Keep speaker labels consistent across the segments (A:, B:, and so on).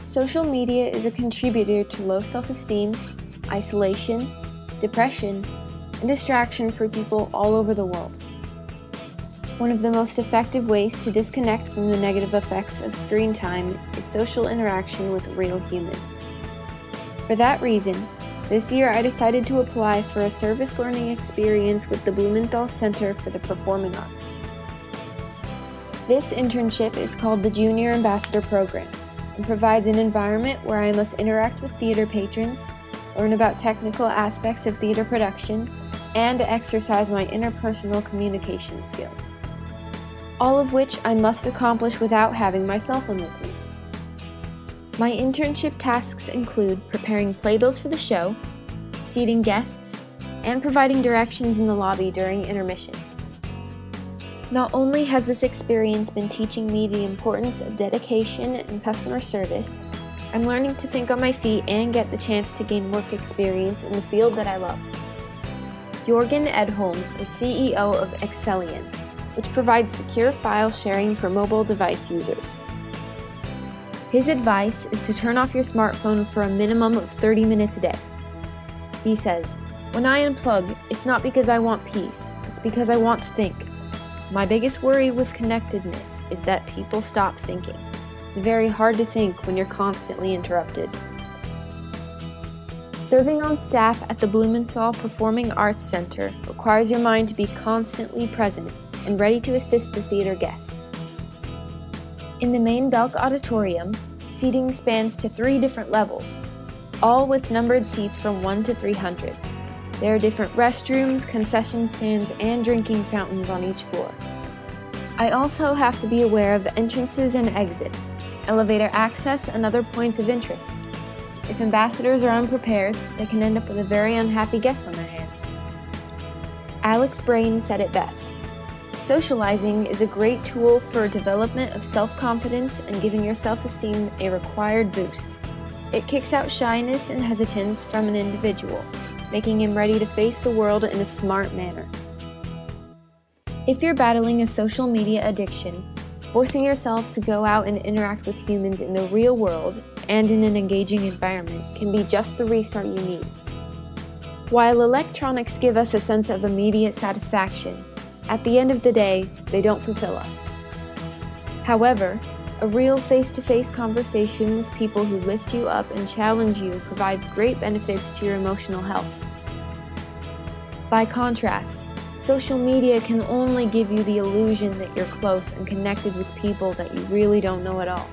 A: Social media is a contributor to low self-esteem, isolation, depression, and distraction for people all over the world. One of the most effective ways to disconnect from the negative effects of screen time is social interaction with real humans. For that reason, this year I decided to apply for a service learning experience with the Blumenthal Center for the Performing Arts. This internship is called the Junior Ambassador Program and provides an environment where I must interact with theater patrons, learn about technical aspects of theater production, and exercise my interpersonal communication skills. All of which I must accomplish without having my cell phone with me. My internship tasks include preparing playbills for the show, seating guests, and providing directions in the lobby during intermissions. Not only has this experience been teaching me the importance of dedication and customer service, I'm learning to think on my feet and get the chance to gain work experience in the field that I love. Jörgen Edholm is CEO of Excellion, which provides secure file sharing for mobile device users. His advice is to turn off your smartphone for a minimum of 30 minutes a day. He says, "When I unplug, it's not because I want peace, it's because I want to think. My biggest worry with connectedness is that people stop thinking. It's very hard to think when you're constantly interrupted." Serving on staff at the Blumenthal Performing Arts Center requires your mind to be constantly present and ready to assist the theater guests. In the main Belk Auditorium, seating spans to 3 different levels, all with numbered seats from 1 to 300. There are different restrooms, concession stands, and drinking fountains on each floor. I also have to be aware of entrances and exits, elevator access, and other points of interest. If ambassadors are unprepared, they can end up with a very unhappy guest on their hands. Alex Brain said it best. Socializing is a great tool for development of self-confidence and giving your self-esteem a required boost. It kicks out shyness and hesitance from an individual, making him ready to face the world in a smart manner. If you're battling a social media addiction, forcing yourself to go out and interact with humans in the real world and in an engaging environment can be just the restart you need. While electronics give us a sense of immediate satisfaction, at the end of the day, they don't fulfill us. However, a real face-to-face conversation with people who lift you up and challenge you provides great benefits to your emotional health. By contrast, social media can only give you the illusion that you're close and connected with people that you really don't know at all.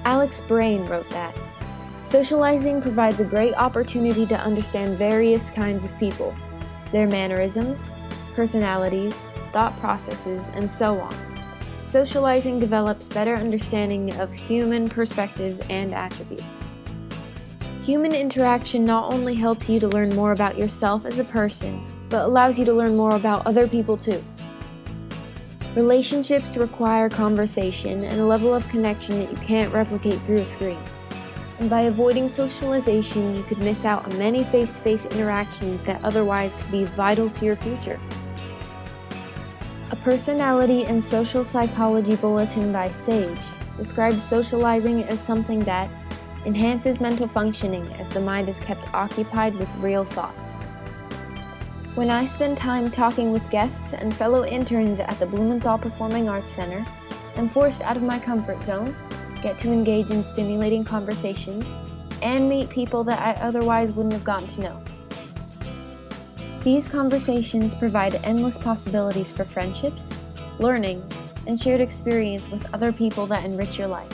A: Alex Brain wrote that, "Socializing provides a great opportunity to understand various kinds of people, their mannerisms, personalities, thought processes, and so on. Socializing develops better understanding of human perspectives and attributes." Human interaction not only helps you to learn more about yourself as a person, but allows you to learn more about other people too. Relationships require conversation and a level of connection that you can't replicate through a screen. And by avoiding socialization, you could miss out on many face-to-face interactions that otherwise could be vital to your future. A personality and social psychology bulletin by Sage describes socializing as something that enhances mental functioning as the mind is kept occupied with real thoughts. When I spend time talking with guests and fellow interns at the Blumenthal Performing Arts Center, I'm forced out of my comfort zone, get to engage in stimulating conversations, and meet people that I otherwise wouldn't have gotten to know. These conversations provide endless possibilities for friendships, learning, and shared experience with other people that enrich your life.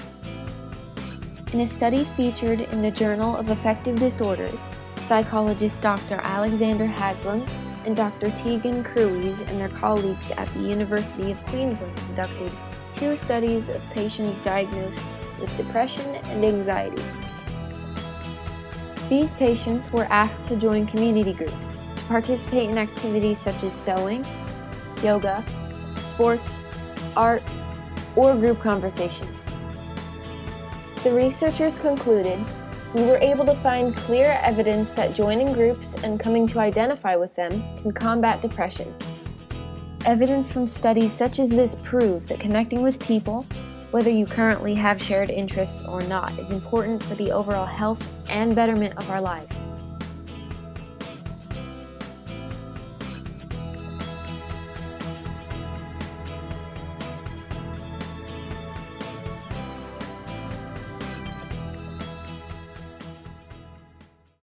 A: In a study featured in the Journal of Affective Disorders, psychologists Dr. Alexander Haslam and Dr. Tegan Cruise and their colleagues at the University of Queensland conducted 2 studies of patients diagnosed with depression and anxiety. These patients were asked to join community groups, to participate in activities such as sewing, yoga, sports, art, or group conversations. The researchers concluded, we were able to find clear evidence that joining groups and coming to identify with them can combat depression. Evidence from studies such as this prove that connecting with people, whether you currently have shared interests or not, is important for the overall health and betterment of our lives.